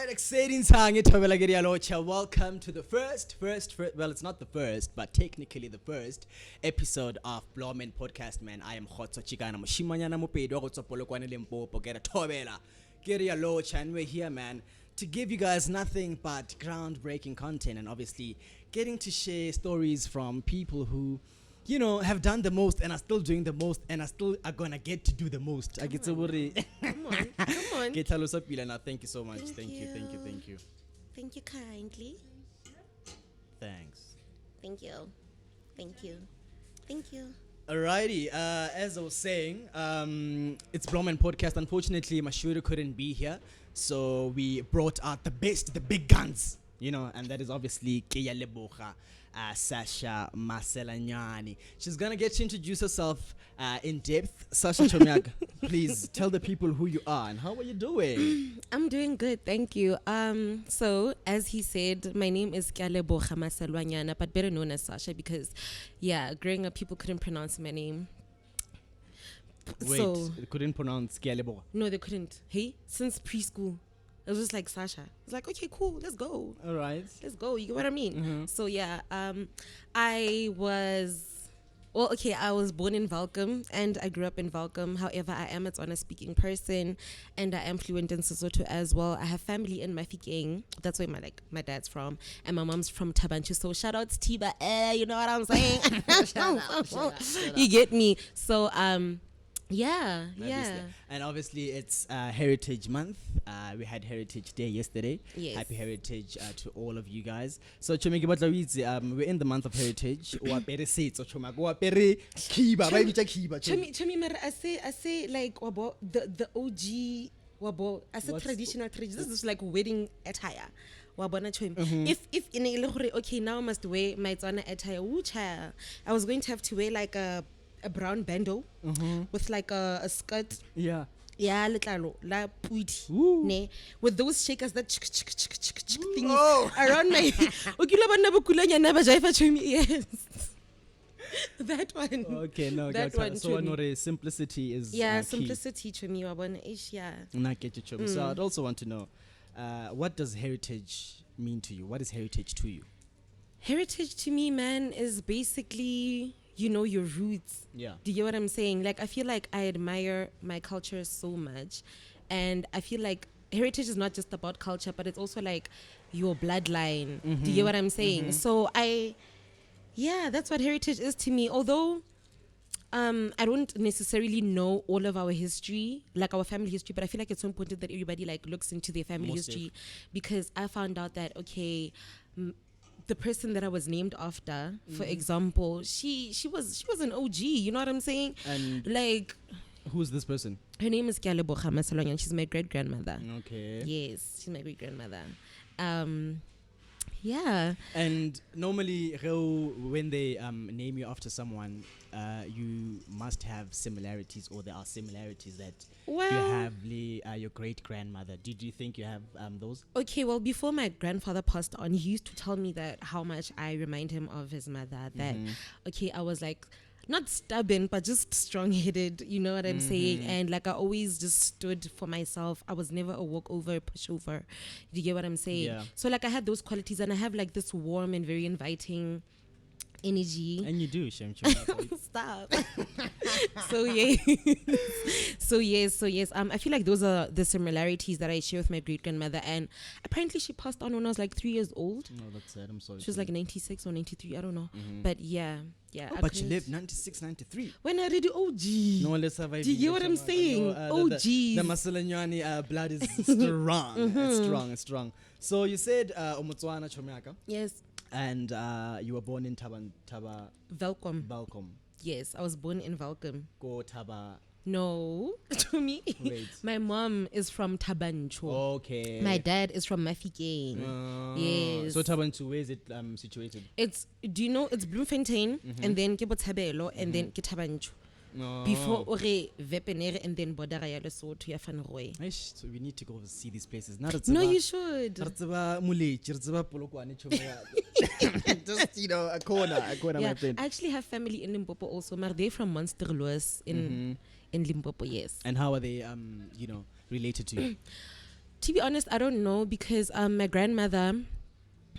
Exciting time, THOBELA LOTCHA. Welcome to the first, well, it's not the first, but technically the first episode of Welkom podcast, man. I am Khotso Chikana Moshimanyana Mopedi wa go tswa Polokwane Limpopo, ke re THOBELA LOTCHA, and we're here, man, to give you guys nothing but groundbreaking content and obviously getting to share stories from people who, you know, have done the most and are still doing the most and are still are gonna get to do the most. I get to worry. Come on. Get now. Thank you so much. Thank you. Thank you kindly. Thanks. Thank you. Alrighty. As I was saying, it's Welkom podcast. Unfortunately, Mashura couldn't be here, so we brought out the best, the big guns. You know, and that is obviously Keya Leboga, Sasha Maselanyani. She's gonna get to introduce herself in depth. Sasha Chomiak, please tell the people who you are and how are you doing? I'm doing good, thank you. So as he said, my name is Leboga Maselanyana, but better known as Sasha because, yeah, growing up people couldn't pronounce my name. Wait, so, they couldn't pronounce Leboga? No, they couldn't. Hey, since preschool. It was just like Sasha. It's like, okay, cool, let's go. All right. Let's go. You get what I mean? Mm-hmm. So yeah, I was born in Welkom and I grew up in Welkom. However, I am a Tswana speaking person and I am fluent in Sesotho as well. I have family in Mafikeng. That's where my dad's from. And my mom's from Tabanchu. So shout out to Tiba. You know what I'm saying? Shut up. You get me? So yeah. And obviously it's Heritage Month. We had Heritage Day yesterday. Yes. Happy Heritage to all of you guys. So we're in the month of Heritage. I say like the OG I said traditional. This is like wedding attire. If in a okay, now I must wear my Tswana attire. I was going to have to wear like a brown bandeau with like a skirt. Yeah, little la puiti. Ne, with those shakers that thingies around my. Yes. That one. Okay, no, that one. So no, simplicity is simplicity to me. So I'd also want to know, what does heritage mean to you? What is heritage to you? Heritage to me, man, is basically, you know, your roots. Yeah. Do you get what I'm saying? Like, I feel like I admire my culture so much. And I feel like heritage is not just about culture, but it's also like your bloodline. Do you get what I'm saying? So that's what heritage is to me. Although I don't necessarily know all of our history, like our family history, but I feel like it's so important that everybody like looks into their family history. Because I found out that, okay, the person that I was named after, for example, she was an OG. You know what I'm saying? And like, who's this person? Her name is Leboga Maselanyana. She's my great grandmother. Okay. Yes, she's my great grandmother. Yeah. And normally, when they name you after someone, you must have similarities, or there are similarities that you have your great grandmother. Did you think you have those? Okay, well, before my grandfather passed on, he used to tell me that how much I remind him of his mother. That okay, I was like, not stubborn, but just strong-headed, you know what I'm saying? And like I always just stood for myself. I was never a walkover, pushover. Do you get what I'm saying? Yeah. So like I had those qualities, and I have like this warm and very inviting energy. And you do, Shem. Stop. So yes. I feel like those are the similarities that I share with my great grandmother, and apparently she passed on when I was like 3 years old. No, that's sad. I'm sorry. She was like 96 or 93. I don't know. But yeah. Oh, but you lived 96, 93. When I read OG. No, let's have. Do you get what I'm saying? OG. The Maselanyani blood is strong. It's strong. So you said Umutswana Chomiaka. Yes. And you were born in Welkom. Welkom. Yes, I was born in Welkom. Go Taba. No, to me. Wait. My mom is from Tabancho. Okay. My dad is from Mafikeng. Yes. So Tabanchu, where is it situated? It's, do you know, it's Bloemfontein, and then ke Botshabelo, and then ke Tabancho. Before ore Wepenere and then Bodara ya Lesotho ya Van Roy. So we need to go see these places. No, you should. Just, you know, a corner, Yeah, my friend. I actually have family in Limpopo also. Maar they're from Monsterloos in Limpopo, yes. And how are they, you know, related to you? To be honest, I don't know because my grandmother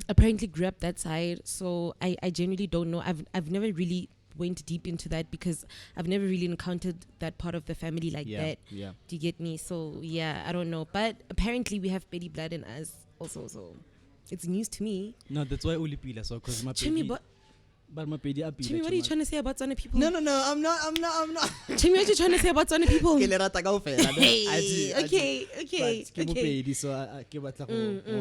apparently grew up that side. So I genuinely don't know. I've never really went deep into that because I've never really encountered that part of the family like that. Yeah. Do you get me? So yeah, I don't know. But apparently we have Betty blood in us also. So it's news to me. No, that's why Uli Pila. So, because my Chimmy, but my pedi Chimmy, what are you trying to say about Tswana people? No, I'm not. Chimmy, what are you trying to say about Tswana people? Hey, okay. So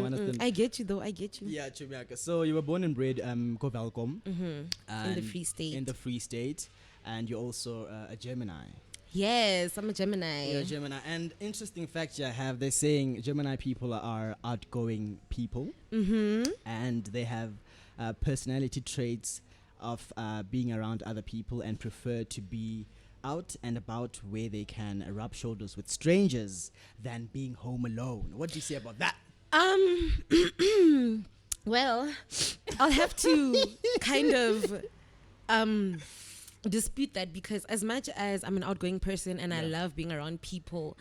understand. I get you though. I get you. Yeah, Chumiaka. So you were born and bred Ko Welkom, In the Free State. In the Free State, and you're also a Gemini. Yes, I'm a Gemini. You're a Gemini. And interesting fact I have, they're saying Gemini people are outgoing people, and they have personality traits of being around other people and prefer to be out and about where they can rub shoulders with strangers than being home alone. What do you say about that? Well, I'll have to kind of dispute that because as much as I'm an outgoing person and I love being around people,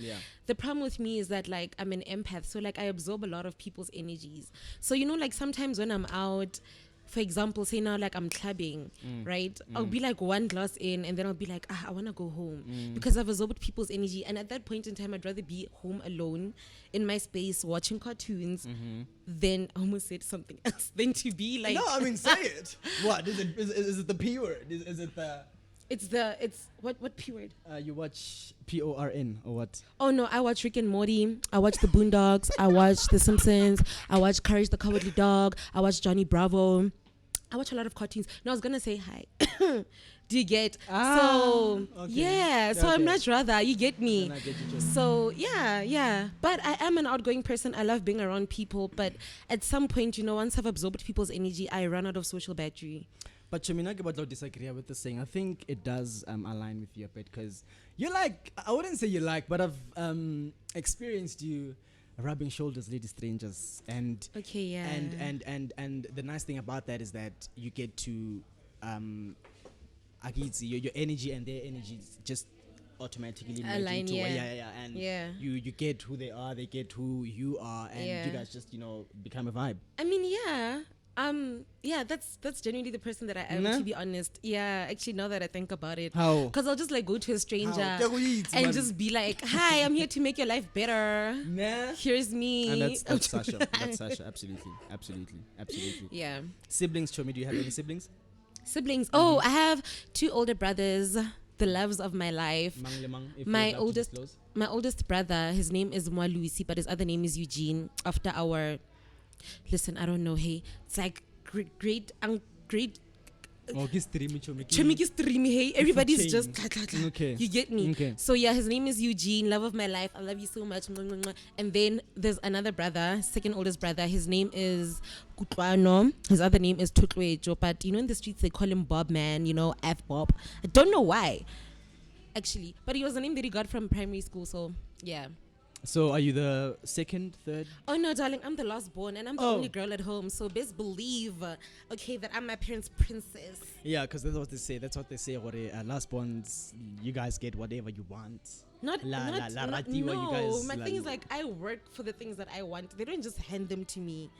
the problem with me is that like I'm an empath, so like I absorb a lot of people's energies. So you know, like sometimes when I'm out, for example, say now like I'm clubbing, right? I'll be like one glass in and then I'll be like, I want to go home because I've absorbed people's energy. And at that point in time, I'd rather be home alone in my space watching cartoons than I almost said something else than to be like. No, I mean, say it. What? Is it the P word? Is it the... It's what P word? You watch PORN or what? Oh no, I watch Rick and Morty. I watch The Boondocks. I watch The Simpsons. I watch Courage the Cowardly Dog. I watch Johnny Bravo. I watch a lot of cartoons. No, I was gonna say hi. Do you get? So okay. Yeah. So I'm much rather. You get me? Then I get you, So yeah. But I am an outgoing person. I love being around people. But at some point, you know, once I've absorbed people's energy, I run out of social battery. But Chominaki, but I disagree with this thing. I think it does align with you a bit because you like, I wouldn't say you like, but I've experienced you rubbing shoulders with strangers, and okay, yeah, and the nice thing about that is that you get to your energy and their energy just automatically align, and you get who they are, they get who you are, and you guys just, you know, become a vibe. I mean, that's genuinely the person that I am, to be honest. Yeah, actually, now that I think about it, how? Because I'll just like go to a stranger and just be like, "Hi, I'm here to make your life better. Here's me." And that's Sasha. That's Sasha. Absolutely. Yeah. Siblings, Chomi, do you have any siblings? Siblings? Oh, I have 2 older brothers, the loves of my life. My oldest brother, his name is Mwaluisi, but his other name is Eugene. After our, listen, I don't know. Hey, it's like great. Hey, everybody's just okay. You get me? Okay. So yeah, his name is Eugene, love of my life. I love you so much. And then there's another brother, second oldest brother. His name is Kutlwano. His other name is Tutwejo. But you know, in the streets they call him Bob, man. You know, F Bob. I don't know why, actually. But it was a name that he got from primary school. So yeah. So are you the second, third? Oh no, darling, I'm the last born and I'm the only girl at home. So best believe, that I'm my parents' princess. Yeah, because that's what they say. Last borns, you guys get whatever you want. No. You guys, my thing is like I work for the things that I want. They don't just hand them to me.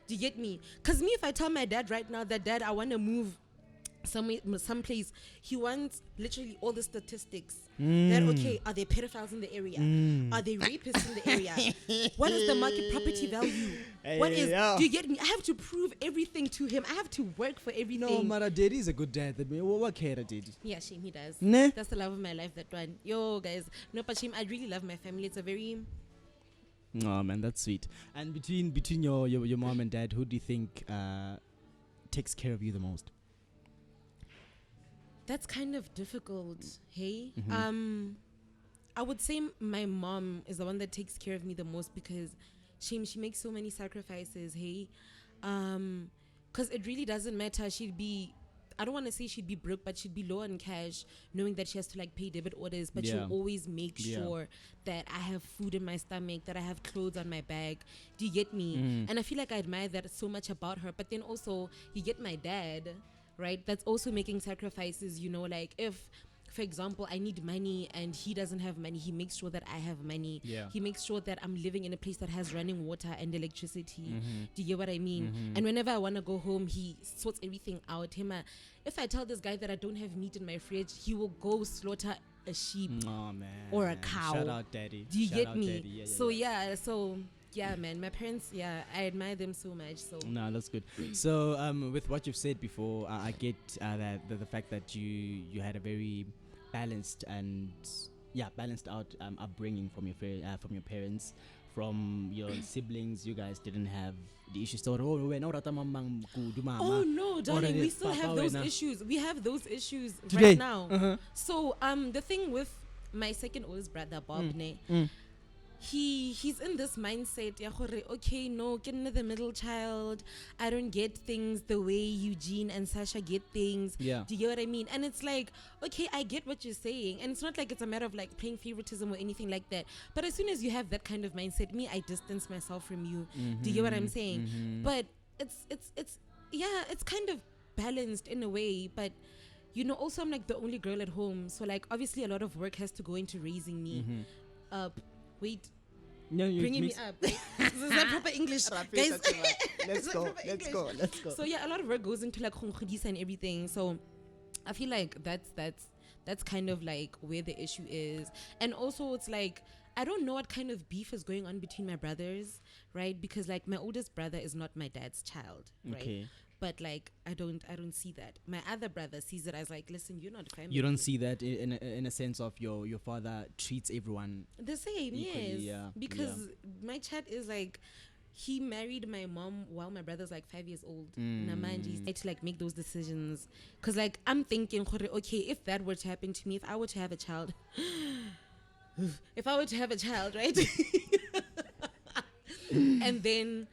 Do you get me? Because me, if I tell my dad right now that, Dad, I want to move someplace, he wants literally all the statistics. That okay, are there pedophiles in the area? Are there rapists in the area? What is the market property value? Do you get me? I have to prove everything to him. I have to work for everything. No, Mara, daddy is a good dad. What care, daddy? Yeah, shame he does. That's the love of my life, that one. Yo, guys, no, but shame, I really love my family. It's a very... Oh man, that's sweet. And between your mom and dad, who do you think takes care of you the most? That's kind of difficult. Hey, Mm-hmm. I would say my mom is the one that takes care of me the most because she makes so many sacrifices. Hey, because it really doesn't matter. I don't want to say she'd be broke, but she'd be low on cash, knowing that she has to like pay debit orders. But she'll always make sure that I have food in my stomach, that I have clothes on my back. Do you get me? And I feel like I admire that so much about her. But then also, you get my dad, right? That's also making sacrifices. You know, like if, for example, I need money and he doesn't have money, he makes sure that I have money. He makes sure that I'm living in a place that has running water and electricity. Do you get what I mean? And whenever I want to go home, he sorts everything out. If I tell this guy that I don't have meat in my fridge, he will go slaughter a sheep or a cow. Shout out daddy. Do you Shout get out me? Daddy. So yeah, man, my parents, I admire them so much. So no, that's good. So with what you've said before, I get that the fact that you had a very balanced out upbringing from your parents, from your siblings. You guys didn't have the issues. Oh no, darling, we still have those issues. We have those issues today. Right now. So the thing with my second oldest brother, Bob, he's in this mindset, okay, no, get the middle child. I don't get things the way Eugene and Sasha get things. Do you get what I mean? And it's like, okay, I get what you're saying, and it's not like it's a matter of like playing favoritism or anything like that. But as soon as you have that kind of mindset, I distance myself from you. Do you get what I'm saying? But it's kind of balanced in a way, but also I'm like the only girl at home, so like obviously a lot of work has to go into raising me up. Wait, bringing me up. Right? This is not proper English, guys. Let's go. So yeah, a lot of work goes into like khongkhodisa and everything. So I feel like that's kind of like where the issue is. And also it's like I don't know what kind of beef is going on between my brothers, right? Because like my oldest brother is not my dad's child, right? Okay. But like I don't see that. My other brother sees it as like, listen, you're not family. You don't see that in a sense of your father treats everyone the same, equally, yes. Because my chat is like, he married my mom while my brother's like 5 years old. Namanji, I to like make those decisions. Cause like I'm thinking, okay, if that were to happen to me, if I were to have a child, right? And then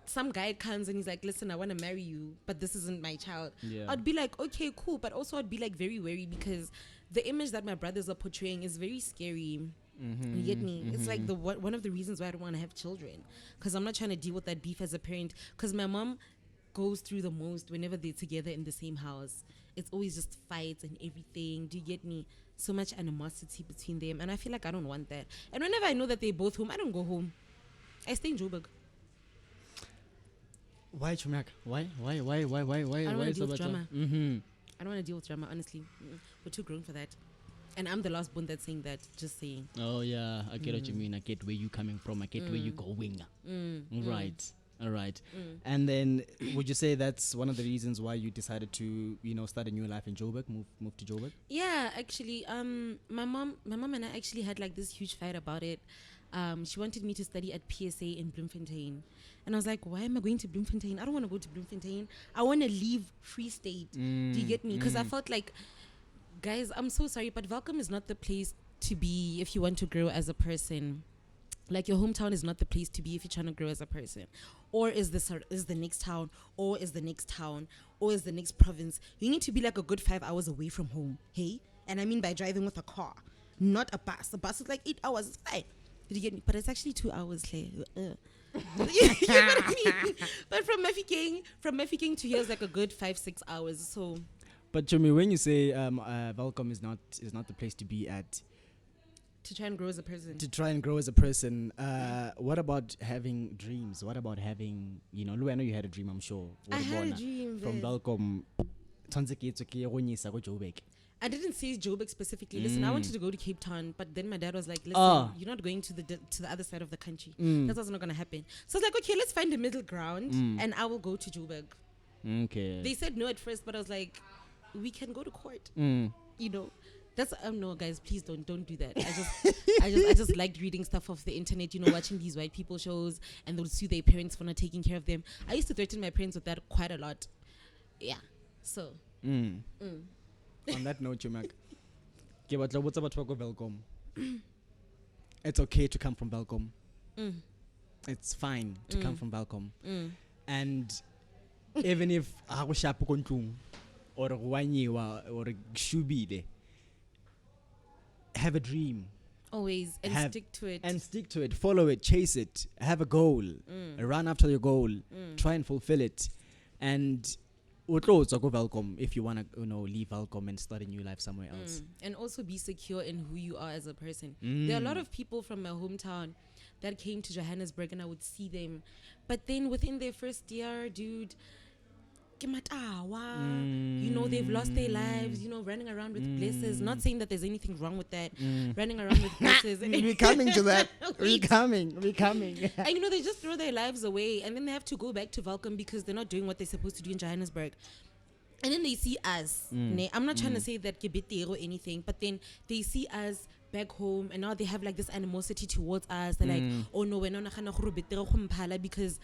some guy comes and he's like, listen, I want to marry you, but this isn't my child. I'd be like, okay, cool. But also I'd be like very wary because the image that my brothers are portraying is very scary. You get me? It's like one of the reasons why I don't want to have children, because I'm not trying to deal with that beef as a parent, because my mom goes through the most whenever they're together in the same house. It's always just fights and everything. Do you get me? So much animosity between them, and I feel like I don't want that. And whenever I know that they're both home, I don't go home. I stay in Joburg. Why, Chumak? Why? I don't want to deal with drama. I don't want to deal with drama, honestly. We're too grown for that. And I'm the last one that's saying that, just saying. Oh, yeah. I get what you mean. I get where you're coming from. I get where you're going. Right. All right. And then would you say that's one of the reasons why you decided to, start a new life in Joburg, move to Joburg? Yeah, actually. My mom and I actually had like this huge fight about it. She wanted me to study at PSA in Bloemfontein. And I was like, why am I going to Bloemfontein? I don't want to go to Bloemfontein. I want to leave Free State. Do you get me? Because I felt like, guys, I'm so sorry, but Welkom is not the place to be if you want to grow as a person. Like, your hometown is not the place to be if you're trying to grow as a person. Or is the next town, or is the next town, or is the next province. You need to be like a good 5 hours away from home, hey? And I mean by driving with a car, not a bus. A bus is like 8 hours, it's fine. Did you get me? But it's actually 2 hours, Claire. You know what I mean? But from Mafeking to here is like a good 5-6 hours. So. But Chomi, when you say Welkom is not the place to be at, to try and grow as a person. What about having dreams? What about having, Lou, I know you had a dream, I'm sure. I had a dream. From Welkom. I didn't say Joburg specifically. Listen, I wanted to go to Cape Town, but then my dad was like, listen, you're not going to the other side of the country. That's not going to happen. So I was like, okay, let's find a middle ground, and I will go to Joburg. Okay. They said no at first, but I was like, we can go to court. That's no, guys, please don't do that. I just liked reading stuff off the internet, watching these white people shows, and they'll sue their parents for not taking care of them. I used to threaten my parents with that quite a lot. yeah. So. On that note, Chumak, Welkom. It's okay to come from Welkom. It's fine to come from Welkom. And even if or shubile, have a dream. Always. And stick to it. And stick to it. Follow it. Chase it. Have a goal. Run after your goal. Try and fulfill it. And welcome if you want to leave Welkom and start a new life somewhere else. And also be secure in who you are as a person. There are a lot of people from my hometown that came to Johannesburg and I would see them. But then within their first year, dude, they've lost their lives, running around with blessers. Not saying that there's anything wrong with that. Running around with blessers. We're coming to that. We're coming. And they just throw their lives away and then they have to go back to Welkom because they're not doing what they're supposed to do in Johannesburg. And then they see us. I'm not trying to say that gebete or anything, but then they see us back home and now they have like this animosity towards us. They're like, oh no, we're not gonna because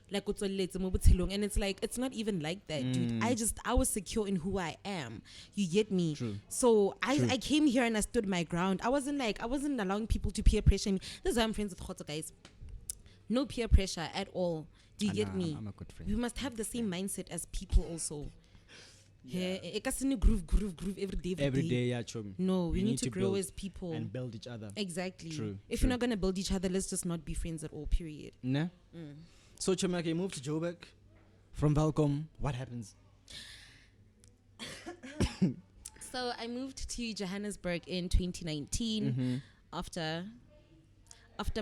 like and it's like it's not even like that, dude. I was secure in who I am. You get me? True. So I came here and I stood my ground. I wasn't allowing people to peer pressure me. This is why I'm friends with Khotso, guys. No peer pressure at all. Do you get me? I'm a good friend. We must have the same mindset as people also. Yeah, groove every day. Yeah, chum. No, we need to grow as people and build each other. Exactly. True. If you're not gonna build each other, let's just not be friends at all. Period. Nah. So Chumake, you moved to Joburg from Welkom. What happens? So I moved to Johannesburg in 2019 after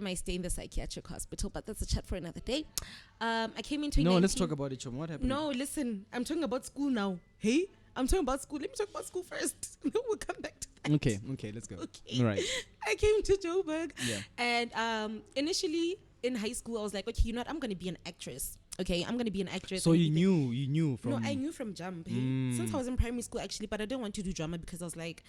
my stay in the psychiatric hospital, but that's a chat for another day. I came in 2019. No, let's talk about it, Chum. What happened? No, listen, I'm talking about school now. Hey, I'm talking about school. Let me talk about school first. We'll come back to that. Okay, let's go. Okay. All right. I came to Joburg. Yeah. And initially in high school, I was like, okay, you know what? I'm going to be an actress. Okay, I'm going to be an actress. So you knew from... No, I knew from jump. Since I was in primary school, actually, but I didn't want to do drama because I was like,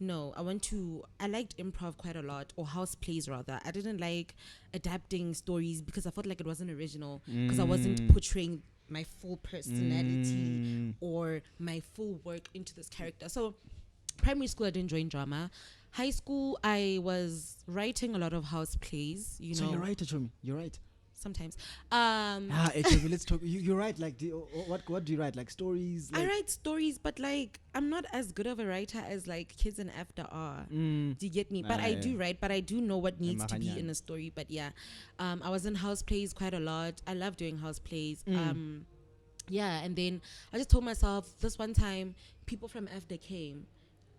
no, I liked improv quite a lot, or house plays rather. I didn't like adapting stories because I felt like it wasn't original, because I wasn't portraying my full personality or my full work into this character. So primary school, I didn't join drama. High school, I was writing a lot of house plays, So you're right, Achumi. You're right. Sometimes. Achumi, let's talk. You're right. Like, what do you write? Like stories? Like, I write stories, but like, I'm not as good of a writer as like kids in AFDA are. Do you get me? But I do write, but I do know what needs to be in a story. But yeah, I was in house plays quite a lot. I love doing house plays. Yeah, and then I just told myself this one time, people from AFDA came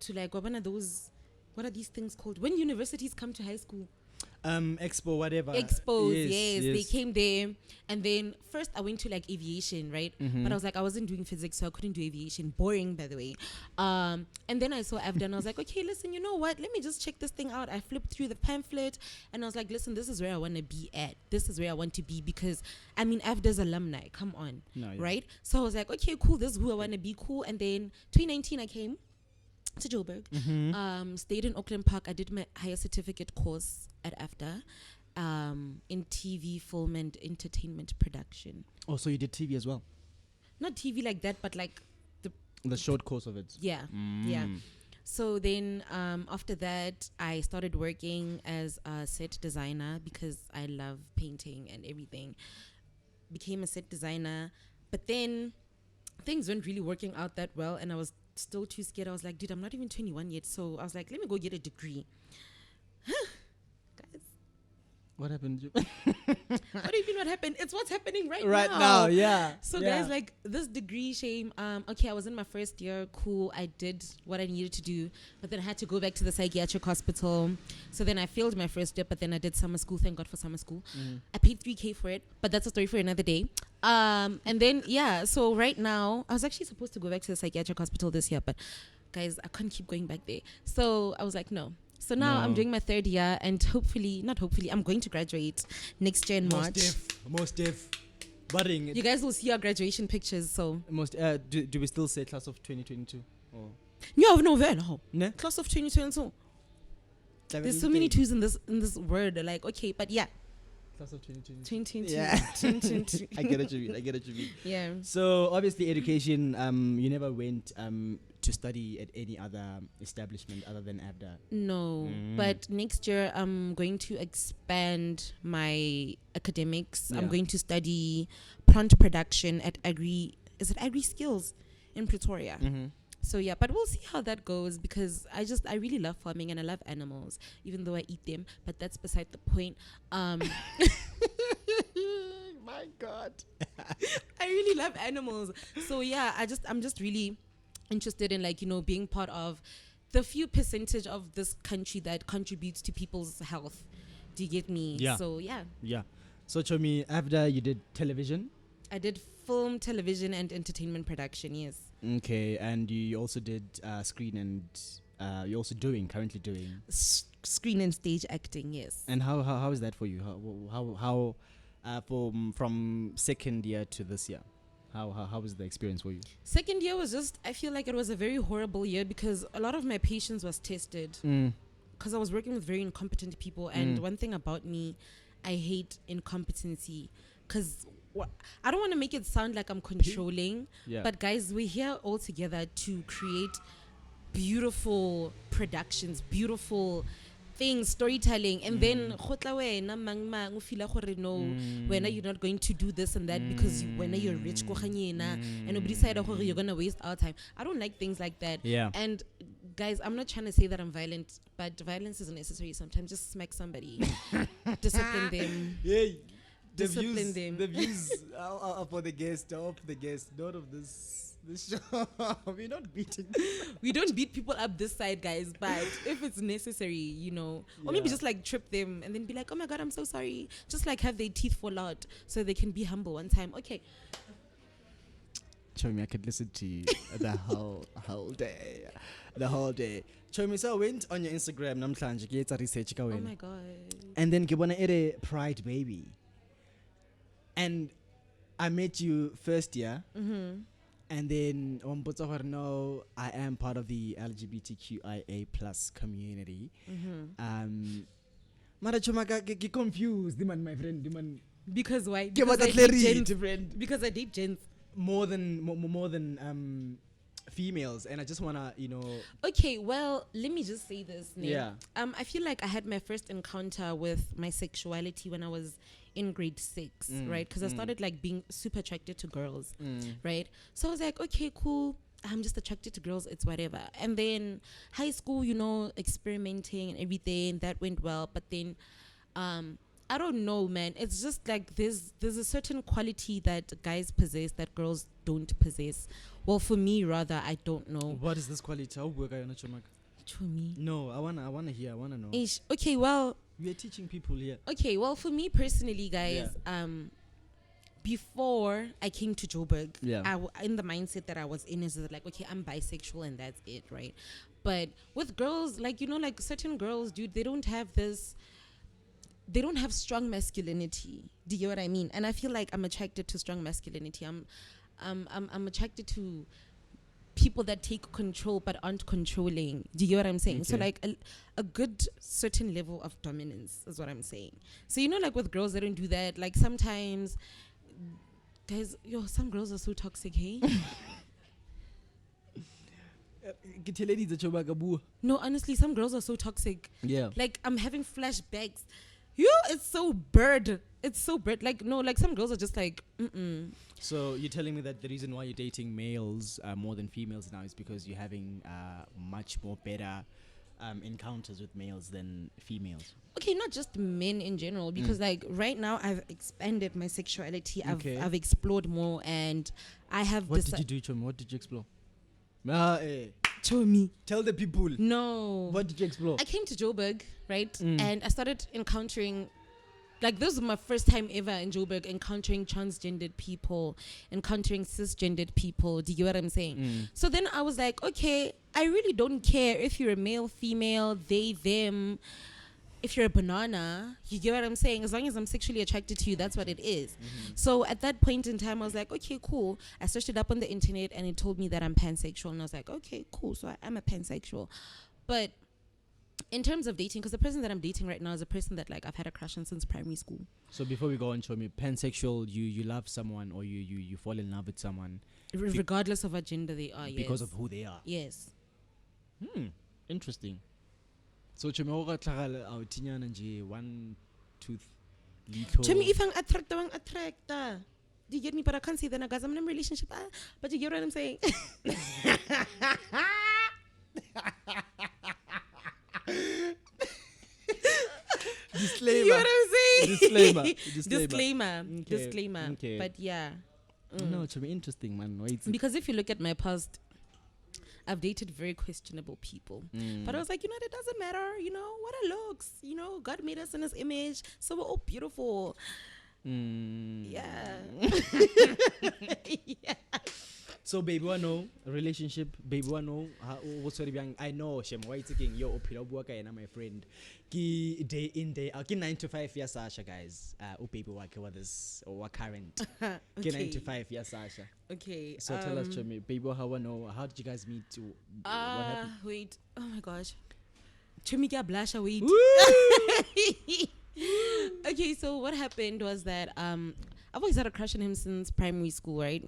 to like, what are these things called? When universities come to high school? Expo, whatever. Expos, yes. They came there. And then first I went to like aviation, right? But I was like, I wasn't doing physics, so I couldn't do aviation. Boring, by the way. And then I saw AFDA and I was like, okay, listen, you know what? Let me just check this thing out. I flipped through the pamphlet and I was like, listen, this is where I want to be at. This is where I want to be because, I mean, AFDA's alumni. Come on. No, yeah. Right? So I was like, okay, cool. This is who I want to be. Cool. And then 2019, I came to Joburg, stayed in Auckland Park. I did my higher certificate course at AFDA in TV, film, and entertainment production. Oh, so you did TV as well? Not TV like that, but like the short course of it. Yeah, yeah. So then after that, I started working as a set designer because I love painting and everything. Became a set designer, but then things weren't really working out that well, and I was still too scared. I was like, dude, I'm not even 21 yet. So I was like, let me go get a degree. Guys. What happened? What do you mean what happened? It's what's happening right now. Yeah. So guys, like this degree shame, okay, I was in my first year. Cool. I did what I needed to do. But then I had to go back to the psychiatric hospital. So then I failed my first year, but then I did summer school. Thank God for summer school. I paid 3K for it, but that's a story for another day. And then, yeah, so right now, I was actually supposed to go back to the psychiatric hospital this year, but guys, I couldn't keep going back there. So I was like, no. So now I'm doing my third year and I'm going to graduate next year in March. Most deaf. Budding. You guys will see our graduation pictures, so. Do we still say class of 2022? Or? No. Class of 2022. There's so many twos in this word, like, okay, but yeah. Class of 2020. 2020. Yeah. 2020. I get what you mean. Yeah. So obviously education, you never went to study at any other establishment other than ABDA. No, but next year I'm going to expand my academics. I'm going to study plant production at Agri Skills in Pretoria. So yeah, but we'll see how that goes, because I really love farming and I love animals, even though I eat them, but that's beside the point. My God. I really love animals. So yeah, I'm just really interested in, like, you know, being part of the few percentage of this country that contributes to people's health. Do you get me? Yeah. So yeah. Yeah. So Chomi, after you did television? I did film, television, and entertainment production, yes. Okay, and you also did screen and you're also currently doing screen and stage acting, yes. And how is that for you? How from second year to this year? How was the experience for you? Second year was just, I feel like it was a very horrible year, because a lot of my patience was tested. Because I was working with very incompetent people, and one thing about me, I hate incompetency. Because I don't want to make it sound like I'm controlling, but guys, we're here all together to create beautiful productions, beautiful things, storytelling, and then when you're not going to do this and that because when you're rich and nobody said you're gonna waste our time. I don't like things like that. And guys, I'm not trying to say that I'm violent, but violence is necessary sometimes. Just smack somebody, discipline them. The views are for the guest, not of this show. We're not beating. We don't beat people up this side, guys. But if it's necessary, you know, or maybe just like trip them and then be like, "Oh my God, I'm so sorry." Just like have their teeth fall out so they can be humble one time. Okay. Chomi, I could listen to you the whole day. The whole day. Chomi, so I went on your Instagram. Research. Oh my God. And then give a Pride baby. And I met you first year, and then no, I am part of the LGBTQIA plus community. Get confused, my friend. Because why? Because I date gens. More than females, and I just wanna, you know. Okay, well, let me just say this. Yeah. I feel like I had my first encounter with my sexuality when I was in grade 6, right? Because I started like being super attracted to girls, right? So I was like, okay, cool. I'm just attracted to girls. It's whatever. And then high school, you know, experimenting and everything, that went well. But then, I don't know, man. It's just like there's a certain quality that guys possess that girls don't possess. Well, for me, rather, I don't know. What is this quality? No, I wanna hear. I wanna know. Okay, well, we are teaching people here. Okay, well, for me personally, guys, before I came to Joburg, in the mindset that I was in is like, okay, I'm bisexual and that's it, right? But with girls, like, you know, like certain girls, dude, they don't have strong masculinity. Do you get what I mean? And I feel like I'm attracted to strong masculinity. I'm attracted to people that take control but aren't controlling. Do you get what I'm saying? Okay. So like a good certain level of dominance is what I'm saying. So, you know, like with girls, they don't do that. Like sometimes, guys, some girls are so toxic, hey? No, honestly, some girls are so toxic. Yeah. Like I'm having flashbacks. It's so bird. Like, no, like some girls are just like, So you're telling me that the reason why you're dating males more than females now is because you're having much more better encounters with males than females? Okay, not just men in general, because like right now I've expanded my sexuality. I've explored more, and I have. What did you do, Chomi? What did you explore? Chomi, tell the people. No. What did you explore? I came to Joburg, right? And I started encountering, like, this was my first time ever in Joburg encountering transgendered people, encountering cisgendered people. Do you get what I'm saying? So then I was like, okay, I really don't care if you're a male, female, they, them. If you're a banana, you get what I'm saying? As long as I'm sexually attracted to you, that's what it is. So at that point in time, I was like, okay, cool. I searched it up on the internet and it told me that I'm pansexual. And I was like, okay, cool. So I am a pansexual. But In terms of dating, because the person that I'm dating right now is a person that like I've had a crush on since primary school. So before we go on, show me pansexual. You love someone or you fall in love with someone Regardless of what gender they are. because yes. of who they are. Yes. Interesting. So chomi o ga tlhagala a tinyana nje one tooth little. Chemi, if I'm attractor. Do you get me? But I can't say that, guys. I'm in a relationship. But you get what I'm saying? Disclaimer. You know what I'm saying? Disclaimer. Disclaimer. Okay. But yeah. No, it's be interesting, man. Wait. Because if you look at my past, I've dated very questionable people. But I was like, it doesn't matter. What are looks? God made us in his image. So we're all beautiful. Yeah. Yeah. So baby wano relationship baby wano what's I know shem why it's again yo opila buaka ena my friend ki day in day out ki 9 to 5 ya Sasha guys baby wake what this or current ki 9 to 5 ya Sasha. Okay. So tell us Chemi baby how did you guys meet to what happened? Wait. Oh my gosh. Chemi ga blusha wait. Okay, so what happened was that I've always had a crush on him since primary school, right?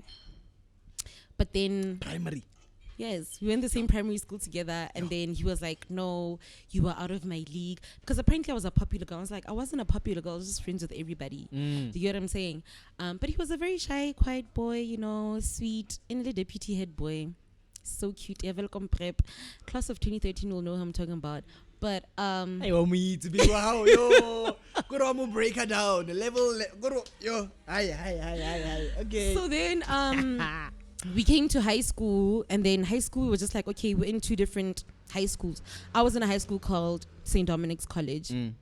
But then Primary. Yes, we went the same primary school together, and then he was like, "No, you are out of my league." Because apparently I was a popular girl. I was like, I wasn't a popular girl. I was just friends with everybody. Do you get what I'm saying? But he was a very shy, quiet boy, sweet, and the deputy head boy. So cute. Welkom prep. Class of 2013 will know who I'm talking about. But I want me to be wow yo. Go to break her down. The level go to yo. Hi. Okay. So then we came to high school, and then high school we were just like, okay, we're in two different high schools. I was in a high school called St. Dominic's College. And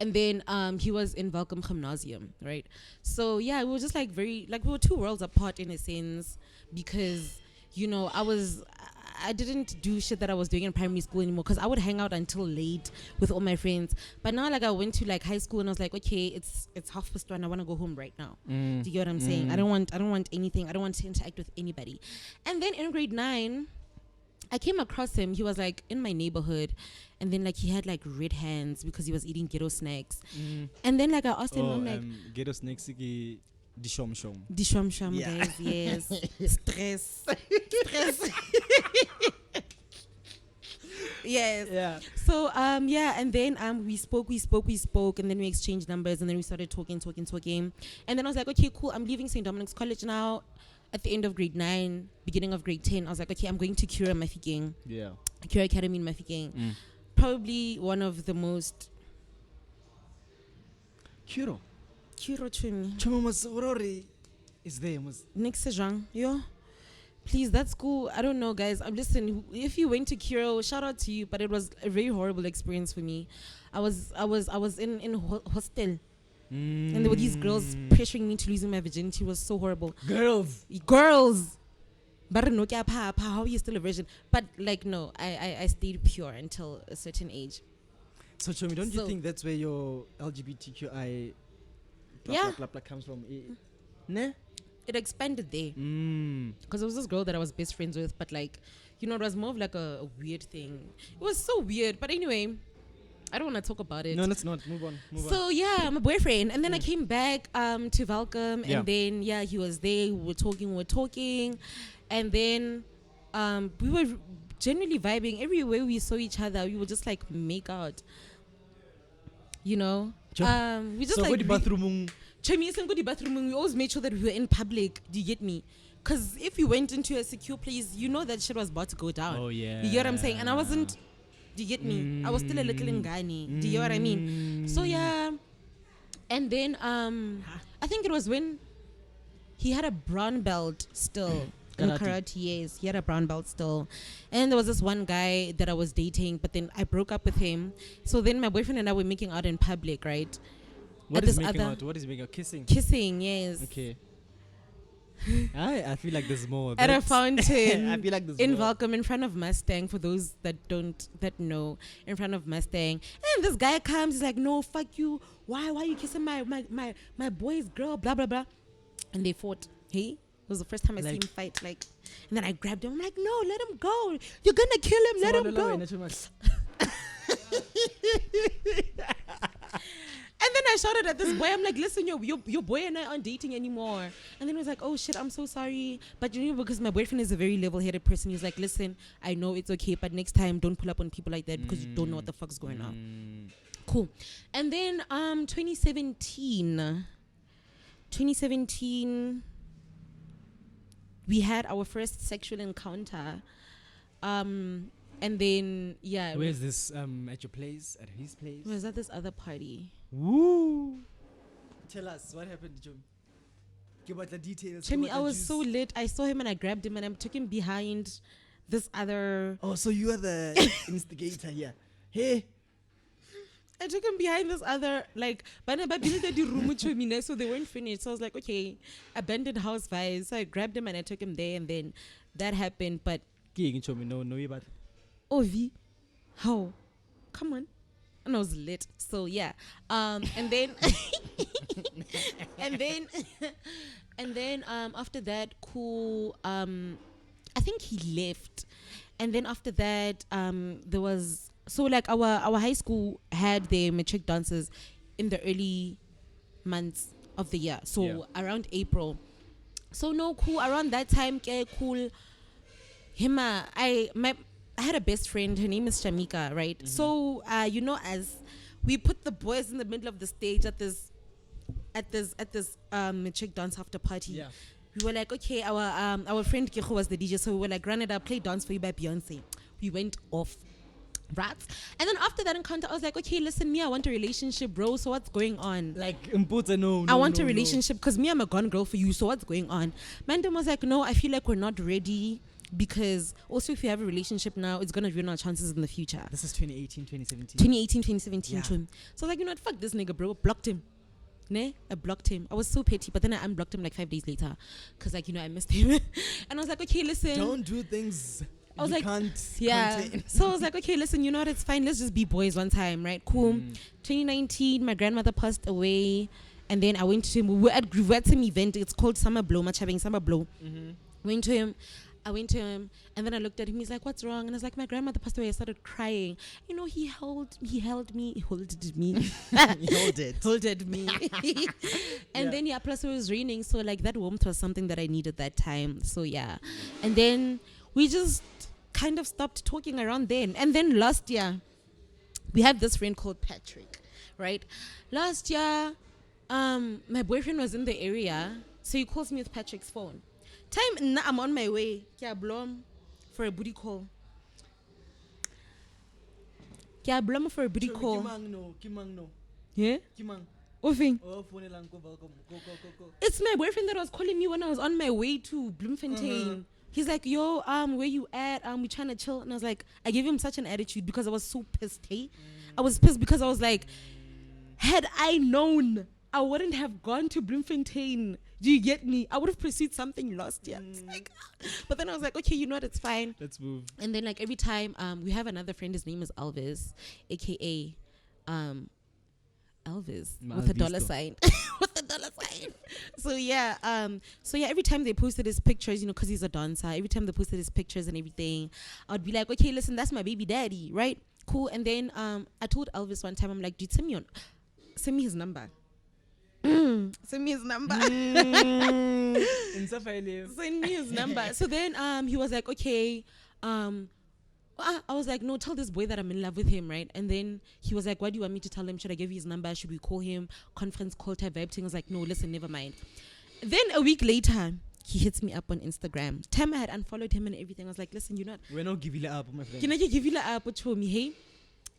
then he was in Welkom Gymnasium, right? So yeah, we were just like we were two worlds apart in a sense, because I didn't do shit that I was doing in primary school anymore, because I would hang out until late with all my friends. But now I went to high school, and I was like, okay, it's 1:30 I want to go home right now. Do you get what I'm saying? I don't want anything. I don't want to interact with anybody. And then in grade 9, I came across him. He was in my neighborhood, and then he had red hands because he was eating ghetto snacks. And then I asked him, I'm like, ghetto snacks the shom. The shom, yeah. guys, yes. Stress. Yes. Yeah. So and then we spoke, and then we exchanged numbers, and then we started talking. And then I was like, okay, cool, I'm leaving St. Dominic's College now. At the end of grade 9, beginning of grade 10, I was like, okay, I'm going to Cura Mafikeng. Yeah. Cura Academy in Mafikeng. Probably one of the most Cura Chumi. Chuma is there. Next Sejang. Yo. Please, that school, I don't know, guys. Listen, if you went to Cura, shout out to you, but it was a very horrible experience for me. I was in hostel. And there were these girls pressuring me to losing my virginity. It was so horrible. Girls. But no, how are you still a virgin? But no, I stayed pure until a certain age. So Chomi, don't you think that's where your LGBTQI comes from? Ne? It expanded there. Because there was this girl that I was best friends with, but it was more of a weird thing. It was so weird. But anyway, I don't want to talk about it. No, let's not. Move on. So yeah, my boyfriend. And then I came back to Welkom, and then he was there. We were talking. And then we were generally vibing. Everywhere we saw each other, we would just make out. We just so go to bathroom. We always made sure that we were in public. Do you get me? Because if you went into a secure place, that shit was about to go down. Oh yeah. You get what I'm saying? And I wasn't. Do you get me? I was still a little Ngani. Do you get what I mean? So yeah. And then I think it was when he had a brown belt still. In karate, yes. He had a brown belt still. And there was this one guy that I was dating, but then I broke up with him. So then my boyfriend and I were making out in public, right? What is making out? What is making out? Kissing? Kissing, yes. Okay. I feel like there's more. At a fountain. I feel like there's in more. Welkom, in front of Mustang, for those that know, in front of Mustang. And this guy comes, he's like, no, fuck you. Why are you kissing my boy's girl? Blah, blah, blah. And they fought. Hey? It was the first time I seen him fight. And then I grabbed him. I'm like, no, let him go. You're gonna kill him. Let him go. And then I shouted at this boy. I'm like, listen, your boy and I aren't dating anymore. And then he was like, oh shit, I'm so sorry. But you know, because my boyfriend is a very level-headed person, he's like, listen, I know it's okay, but next time don't pull up on people like that because you don't know what the fuck's going on. Cool. And then 2017, we had our first sexual encounter. And then, yeah. Where's this? At your place? At his place? Was at this other party. Woo! Tell us, what happened, Jom? Give us the details. Chemi, I was so lit. I saw him and I grabbed him and I took him behind this other... Oh, so you are the instigator here. Hey! I took him behind this other, like, so they weren't finished. So I was like, okay, abandoned house vibes. So I grabbed him and I took him there and then that happened. But... No, Ovi, how? Come on. And I was lit. So yeah. And then and then after that, cool. I think he left. And then after that, there was like our high school had their matric dances in the early months of the year. So around April. So no, cool. Around that time, cool. I had a best friend. Her name is Shamika, right? Mm-hmm. So you know, as we put the boys in the middle of the stage at this matric dance after party. Yeah. We were like, okay, our friend Kiko was the DJ, so we were like, run it up, play Dance for You by Beyonce. We went off. Right? And then after that encounter, I was like, okay, listen, me, I want a relationship, bro. So what's going on? Like, no, I want a relationship because me, I'm a gone girl for you. So what's going on? Mandem was like, no, I feel like we're not ready. Because also if you have a relationship now, it's going to ruin our chances in the future. This is 2018, 2017. 2018, 2017. Yeah. So I was like, you know what? Fuck this nigga, bro. Blocked him. I blocked him. I was so petty. But then I unblocked him like 5 days later. Because, like, you know, I missed him. And I was like, okay, listen. Don't do things I was you like, can't contain. So I was like, okay, listen, you know what? It's fine. Let's just be boys one time, right? Cool. 2019, my grandmother passed away. And then I went to him. We were at some event. It's called Summer Blow. Much having Summer Blow. I went to him and then I looked at him. He's like, what's wrong? And I was like, my grandmother passed away. I started crying. You know, he held me. He holded me. Holded me. And then, plus it was raining. So, like, that warmth was something that I needed that time. So, yeah. And then we just kind of stopped talking around then. And then last year, we have this friend called Patrick, right? Last year, my boyfriend was in the area. So he calls me with Patrick's phone. I'm on my way. For a booty call. For a booty call. Yeah? It's my boyfriend that was calling me when I was on my way to Bloemfontein. He's like, yo, where you at? We trying to chill. And I was like, I gave him such an attitude because I was so pissed, hey? I was pissed because I was like, had I known, I wouldn't have gone to Bloemfontein. Do you get me? I would have pursued something last year. Like, but then I was like, okay, you know what? It's fine. Let's move. And then, like, every time, we have another friend. His name is Elvis, a.k.a. Elvis with a dollar sign. With a dollar sign. So yeah, every time they posted his pictures, you know, because he's a dancer, every time they posted his pictures and everything, I would be like, okay, listen, that's my baby daddy, right? Cool. And then I told Elvis one time, I'm like, dude, send me his number. Send me his number. Send me his number. So then he was like, okay. I was like, no, tell this boy that I'm in love with him, right? And then he was like, what do you want me to tell him? Should I give you his number? Should we call him? Conference call type vibe thing. I was like, no, listen, never mind. Then a week later, he hits me up on Instagram. Time I had unfollowed him and everything. I was like, listen, we're not giving it up, my friend. Can I give you up for me, hey?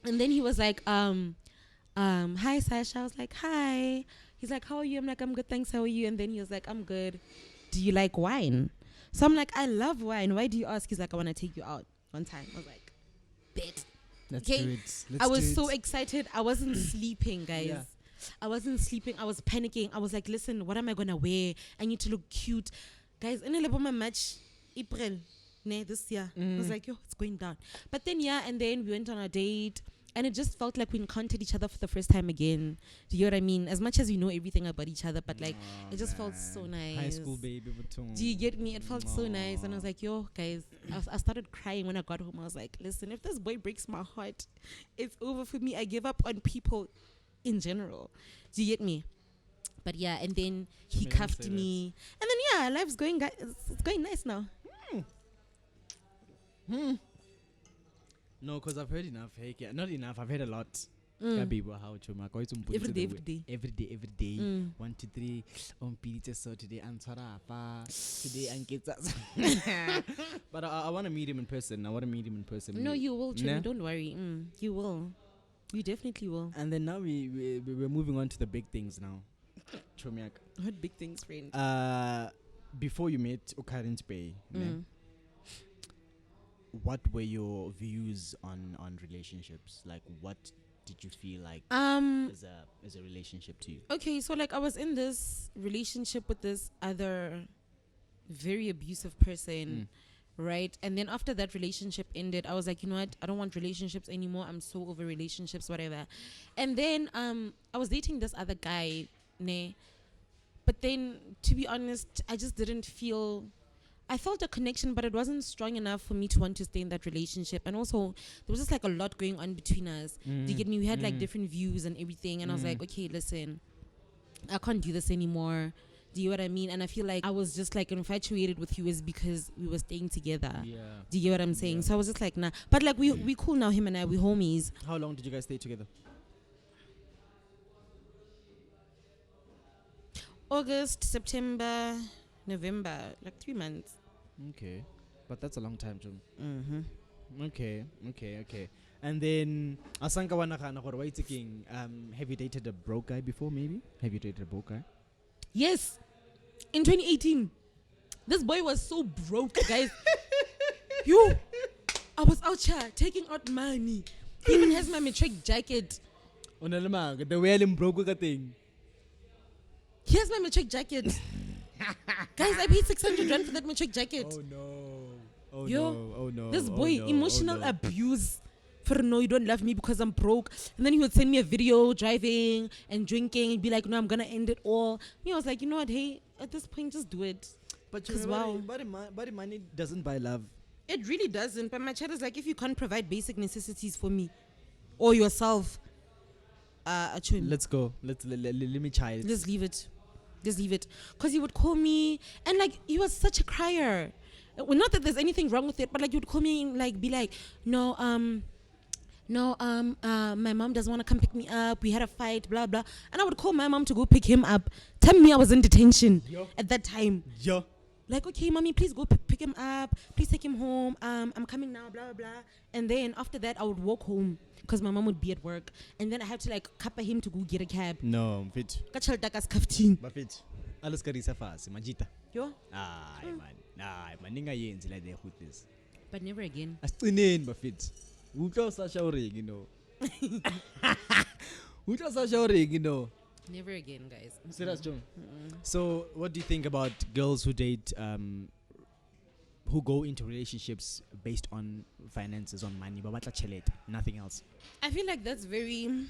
And then he was like, hi, Sasha. I was like, hi. He's like, how are you? I'm like, I'm good, thanks. How are you? And then he was like, I'm good. Do you like wine? So I'm like, I love wine. Why do you ask? He's like, I want to take you out one time. I was like, bet. Let's do it. I was so excited. I wasn't sleeping, guys. Yeah. I wasn't sleeping. I was panicking. I was like, listen, what am I going to wear? I need to look cute. Guys, in a little match, April, this year. I was like, yo, it's going down. But then, and then we went on a date. And it just felt like we encountered each other for the first time again. Do you know what I mean? As much as you know everything about each other, but like it just felt so nice. High school baby. Do you get me? It felt so nice. And I was like, yo, guys, I started crying when I got home. I was like, listen, if this boy breaks my heart, it's over for me. I give up on people in general. Do you get me? But yeah, and then he cuffed me. And then yeah, life's going, it's going nice now. No, because I've heard enough. Hey, not enough. I've heard a lot. Every day. 1, 2, 3. So today I'm today I'm But I want to meet him in person. No, you will, Chumi. Don't worry. You will. You definitely will. And then now we're moving on to the big things now. Chomiak. What big things, friend? Before you met Okarin's Bay, what were your views on relationships? Like, what did you feel like as a relationship to you? Okay, so like I was in this relationship with this other very abusive person, right? And then after that relationship ended, I was like, you know what? I don't want relationships anymore. I'm so over relationships, whatever. And then I was dating this other guy, but then to be honest, I just didn't feel. I felt a connection, but it wasn't strong enough for me to want to stay in that relationship. And also, there was just like a lot going on between us. Do you get me? We had like different views and everything. And I was like, okay, listen, I can't do this anymore. Do you know what I mean? And I feel like I was just like infatuated with you is because we were staying together. Yeah. Do you get what I'm saying? Yeah. So I was just like, nah. But like we cool now, him and I, we homies. How long did you guys stay together? August, September, November, like 3 months. Okay, but that's a long time, Jum. Okay. And then, Asanka Wanakana, what are you thinking? Have you dated a broke guy before, maybe? Have you dated a broke guy? Yes. In 2018. This boy was so broke, guys. I was out here taking out money. He even has my matric jacket. The way I'm broke with a thing. He has my matric jacket. Guys, I paid 600 rand for that matric jacket. Oh no. This boy, emotional abuse. For no, you don't love me because I'm broke. And then he would send me a video driving and drinking and be like, no, I'm gonna end it all. Me, I was like, you know what, hey, at this point, just do it. But body money doesn't buy love. It really doesn't. But my chat is like, if you can't provide basic necessities for me or yourself, let's go. Let me try it. Just leave it. Because he would call me, and like he was such a crier. Well, not that there's anything wrong with it, but like he would call me and like be like, no, my mom doesn't want to come pick me up. We had a fight, blah blah. And I would call my mom to go pick him up. Tell me I was in detention at that time. Like, okay, mommy, please go pick him up. Please take him home. I'm coming now, blah, blah, blah. And then after that, I would walk home because my mom would be at work. And then I had to, like, kappa him to go get a cab. No, fit. Kachaltakas kaftin. But fit. Alles karisa fast. Majita. Yo? Man, ninga yenzi like with this. But never again. Astinin, but fit. Uto Sasha ring, you know. Uto Sasha ring, you know. Never again, guys. Serious, John. So, what do you think about girls who date, who go into relationships based on finances, on money, but nothing else? I feel like that's very.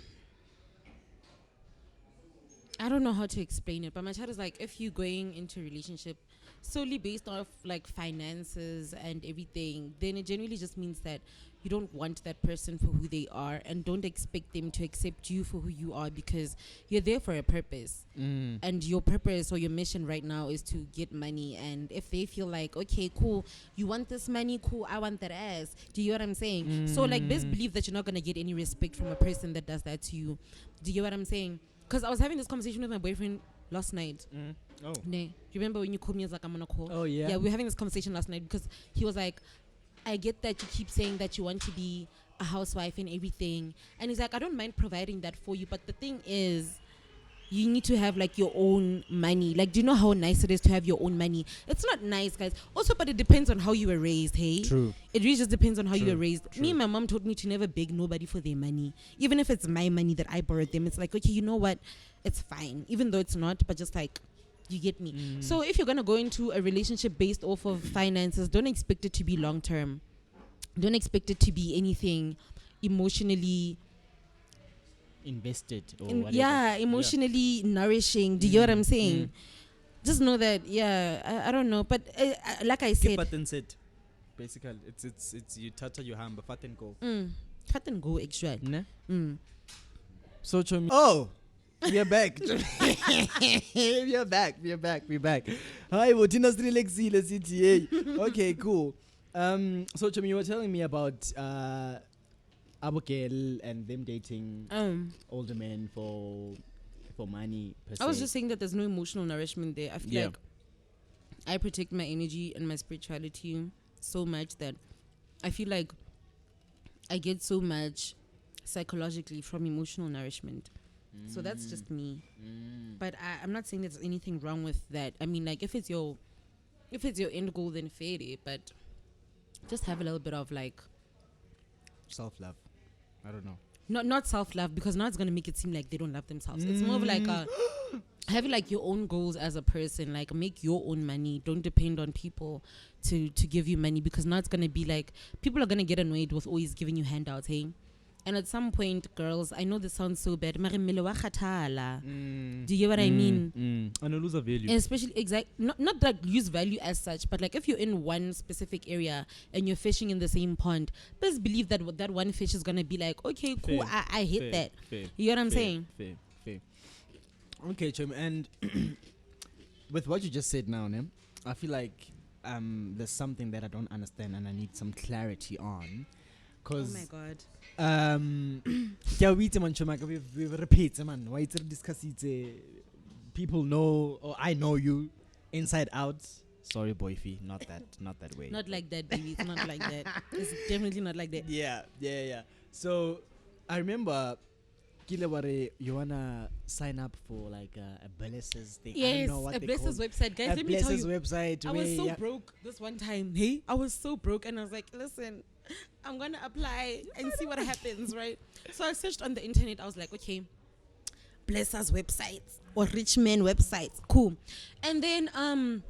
I don't know how to explain it, but my child is like, if you're going into a relationship solely based off like finances and everything, then it generally just means that you don't want that person for who they are and don't expect them to accept you for who you are because you're there for a purpose. And your purpose or your mission right now is to get money. And if they feel like, okay, cool, you want this money, cool, I want that ass. Do you know what I'm saying? So like best believe that you're not going to get any respect from a person that does that to you. Do you know what I'm saying? Because I was having this conversation with my boyfriend last night. Oh. Do you remember when you called me as like, I'm on a call? Oh, yeah. Yeah, we were having this conversation last night because he was like, I get that you keep saying that you want to be a housewife and everything. And he's like, I don't mind providing that for you. But the thing is, you need to have like your own money. Like, do you know how nice it is to have your own money? It's not nice, guys. Also, but it depends on how you were raised, hey? True. It really just depends on how you were raised. Me and my mom told me to never beg nobody for their money. Even if it's my money that I borrowed them, it's like, okay, you know what? It's fine. Even though it's not, but just like, you get me? So if you're going to go into a relationship based off of finances, don't expect it to be long term. Don't expect it to be anything emotionally invested or whatever. Yeah, emotionally nourishing. Do you get what I'm saying? Just know that, I don't know, but like I said, Fat and sit. Basically, it's you tata your hand, but fat and go. fat and go actually. Ne? So Chomi. Oh, we are back. We're back. Hi, Wotina's Relaxila City. Okay, cool. So Chomi, you were telling me about Abigail and them dating older men for money per se. I was just saying that there's no emotional nourishment there. I feel like I protect my energy and my spirituality so much that I feel like I get so much psychologically from emotional nourishment. So that's just me. But I'm not saying there's anything wrong with that. I mean, like if it's your end goal, then fair it. But just have a little bit of like self-love. I don't know. Not self-love, because now it's going to make it seem like they don't love themselves. It's more of like have like your own goals as a person, like make your own money. Don't depend on people to give you money, because now it's going to be like people are going to get annoyed with always giving you handouts, hey? And at some point, girls, I know this sounds so bad. Do you get what I mean? And lose a value. And especially, not that lose value as such, but like if you're in one specific area and you're fishing in the same pond, best believe that that one fish is going to be like, okay, cool, I hit that. You get what I'm saying? Fair. Okay, Chum, and with what you just said now, I feel like there's something that I don't understand and I need some clarity on. Oh my God. We've repeated, man. Why it's discuss it? People know, or I know you inside out. Sorry, boyfie, not that way. Not like that, baby. It's not like that. It's definitely not like that. Yeah. So I remember, you wanna sign up for like a Blesser's thing. Yes, I don't know what a they Blesser's call website, guys. Let me tell you, website. I was so broke this one time. Hey, I was so broke, and I was like, listen, I'm gonna apply and see what happens, right? So I searched on the internet. I was like, okay, Blesser's websites or rich men websites, cool. And then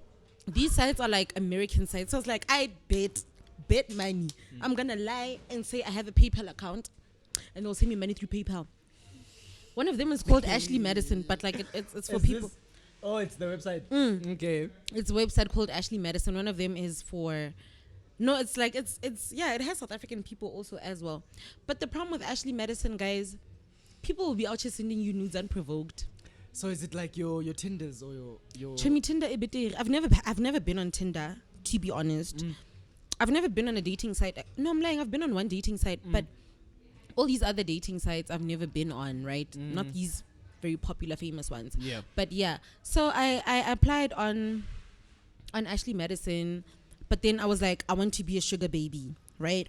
these sites are like American sites. So I was like, I bet money. I'm gonna lie and say I have a PayPal account, and they'll send me money through PayPal. One of them is called Ashley Madison, but like it's for people. Oh, it's the website. Okay. It's a website called Ashley Madison. One of them is for. No, it's like it has South African people also as well. But the problem with Ashley Madison, guys, people will be out here sending you nudes unprovoked. So is it like your Tinders or your Chemi Tinder ebete. I've never been on Tinder, to be honest. I've never been on a dating site. No, I'm lying. I've been on one dating site, but all these other dating sites I've never been on, right? Not these very popular, famous ones. Yeah. But yeah. So I applied on Ashley Madison. But then I was like, I want to be a sugar baby, right?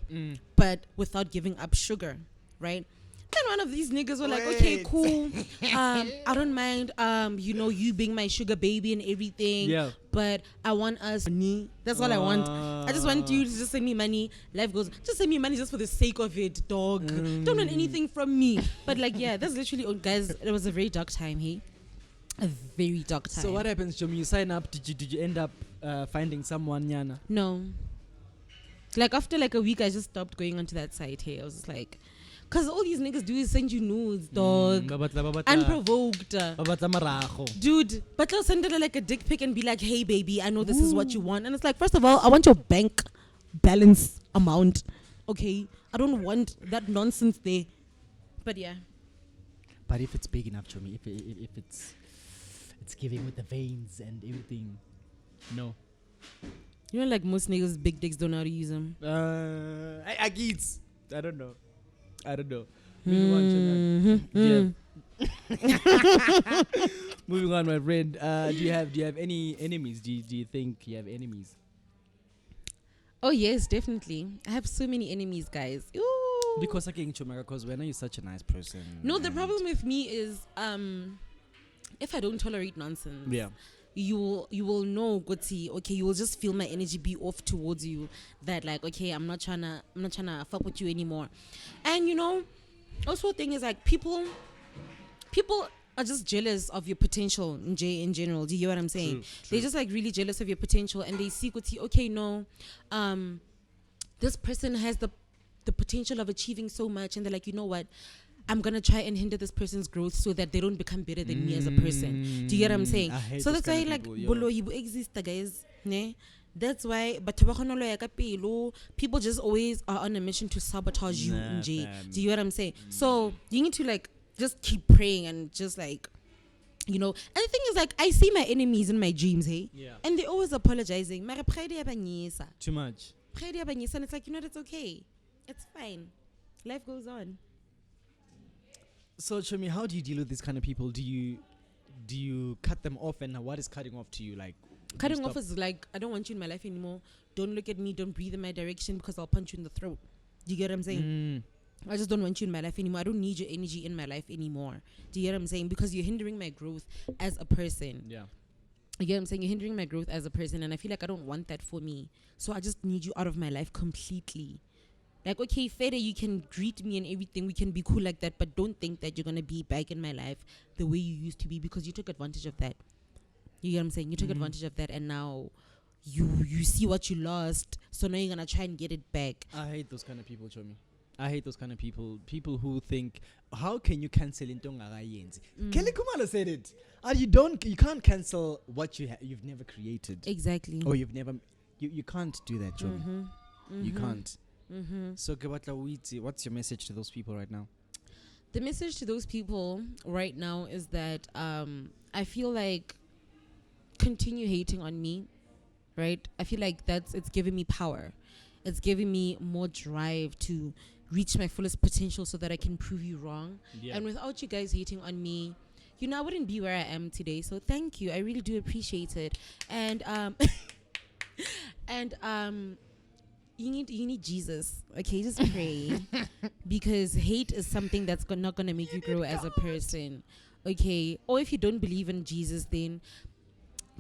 But without giving up sugar, right? Then one of these niggas were like, okay, cool. I don't mind, you being my sugar baby and everything. Yeah. But I want us money. That's all I want. I just want you to just send me money. Life goes, just send me money just for the sake of it, dog. Don't want anything from me. But like, yeah, that's literally, guys, it was a very dark time, hey? A very dark time. So what happens, Jomi? You sign up. Did you end up finding someone, Yana? No. Like after like a week, I just stopped going onto that site. Hey, I was just like, cause all these niggas do is send you nudes, dog, unprovoked. Dude, but they'll send it like a dick pic and be like, hey baby, I know this is what you want. And it's like, first of all, I want your bank balance amount. Okay, I don't want that nonsense there. But yeah. But if it's big enough, Jomi, if it's giving with the veins and everything, no. You know, like most niggas, big dicks don't know how to use them. I guess. I don't know. Moving on, moving on, my friend. Do you have any enemies? Do you think you have enemies? Oh yes, definitely. I have so many enemies, guys. Ooh. Because when are you such a nice person? No, the problem with me is if I don't tolerate nonsense. Yeah. You will know, Goti, okay, you will just feel my energy be off towards you, that like, okay, I'm not trying to fuck with you anymore. And you know, also the thing is like people are just jealous of your potential in general. Do you hear what I'm saying? True. They're just like really jealous of your potential, and they see, Goti, okay, no, this person has the potential of achieving so much, and they're like, you know what, I'm gonna try and hinder this person's growth so that they don't become better than me as a person. Do you get what I'm saying? I hate So those that's why kind of like people, yo. bolo exist, guys. Ne? That's why people just always are on a mission to sabotage you. Nah, Nje. fam. Do you get what I'm saying? So you need to like just keep praying and just like, you know. And the thing is, like, I see my enemies in my dreams, hey? Yeah. And they're always apologizing. Mara pray dia banyisa. Too much. Pray dia banyisa. And it's like, you know, it's okay. It's fine. Life goes on. So, Chomi, how do you deal with these kind of people? Do you cut them off? And what is cutting off to you? Like, Cutting off is like, I don't want you in my life anymore. Don't look at me. Don't breathe in my direction because I'll punch you in the throat. Do you get what I'm saying? I just don't want you in my life anymore. I don't need your energy in my life anymore. Do you get what I'm saying? Because you're hindering my growth as a person. Yeah. You get what I'm saying? You're hindering my growth as a person. And I feel like I don't want that for me. So I just need you out of my life completely. Like, okay, Fede, you can greet me and everything. We can be cool like that. But don't think that you're going to be back in my life the way you used to be because you took advantage of that. You get what I'm saying? You took advantage of that and now you see what you lost. So now you're going to try and get it back. I hate those kind of people, Chomi. I hate those kind of people. People who think, how can you cancel into ngakayenzi? Kelly Kumalo said it. You can't cancel what you've never created. Exactly. Or you can't do that, Chomi. You can't. So, what's your message to those people right now? The message to those people right now is that I feel like continue hating on me, right? I feel like it's giving me power. It's giving me more drive to reach my fullest potential so that I can prove you wrong. Yeah. And without you guys hating on me, you know, I wouldn't be where I am today. So thank you. I really do appreciate it. And you need Jesus, okay? Just pray because hate is something that's not gonna make you grow as a person, okay? Or if you don't believe in Jesus, then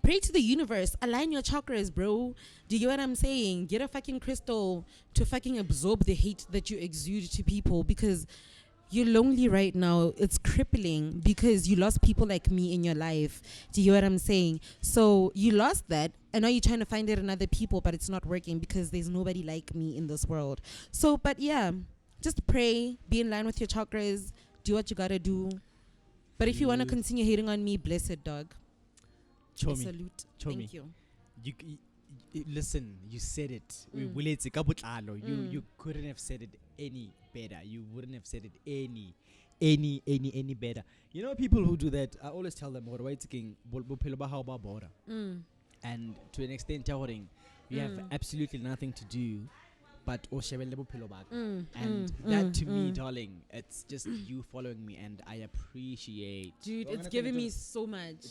pray to the universe. Align your chakras, bro. Do you get what I'm saying? Get a fucking crystal to fucking absorb the hate that you exude to people because you're lonely right now. It's crippling because you lost people like me in your life. Do you get what I'm saying? So you lost that and now you're trying to find it in other people, but it's not working because there's nobody like me in this world. So, but yeah, just pray, be in line with your chakras, do what you gotta do. But if you want to continue hating on me, blessed dog. I salute. Thank you. Listen, you said it. You couldn't have said it any better. You wouldn't have said it any better. You know, people who do that, I always tell them, and to an extent, you have absolutely nothing to do but and that to me, darling, it's just you following me, and I appreciate. Dude, it's giving me so much.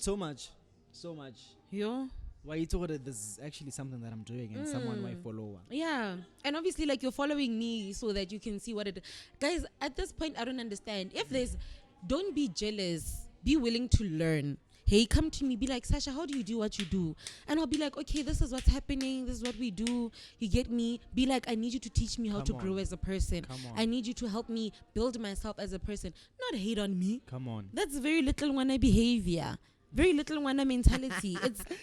So much. Yo. Why you thought that this is actually something that I'm doing and someone might follow. Yeah. And obviously, like, you're following me so that you can see what it... Guys, at this point, I don't understand. If there's... Don't be jealous. Be willing to learn. Hey, come to me. Be like, Sasha, how do you do what you do? And I'll be like, okay, this is what's happening. This is what we do. You get me? Be like, I need you to teach me how to grow as a person. I need you to help me build myself as a person. Not hate on me. Come on. That's very little wanna behavior. Very little wanna mentality.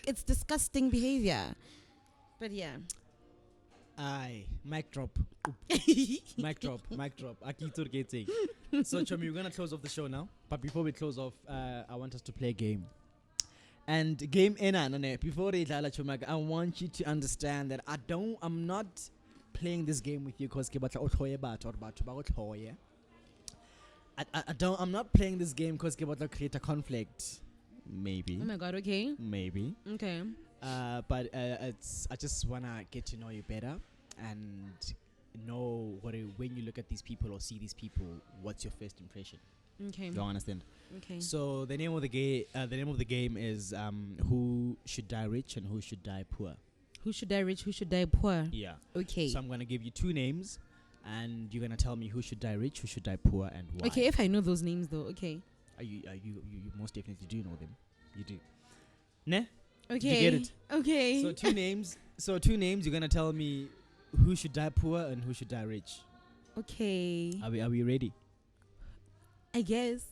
It's disgusting behavior. But yeah. Aye, mic drop. Mic drop. Akitur getting. So Chomi, we're gonna close off the show now. But before we close off, I want us to play a game. And game before I want you to understand that I'm not playing this game with you because I'm not playing this game because create a conflict. Maybe. Oh my God, okay. Maybe. Okay. But I just wanna get to know you better and know when you look at these people or see these people, what's your first impression? Okay. Do you understand? Okay. So the name of the game is who should die rich and who should die poor. Who should die rich? Who should die poor? Yeah. Okay. So I'm gonna give you two names, and you're gonna tell me who should die rich, who should die poor, and why. Okay. If I know those names, though, okay. You most definitely do know them. You do. Ne? Okay. Did you get it? Okay. So two names. You're gonna tell me who should die poor and who should die rich. Okay. Are we ready? I guess.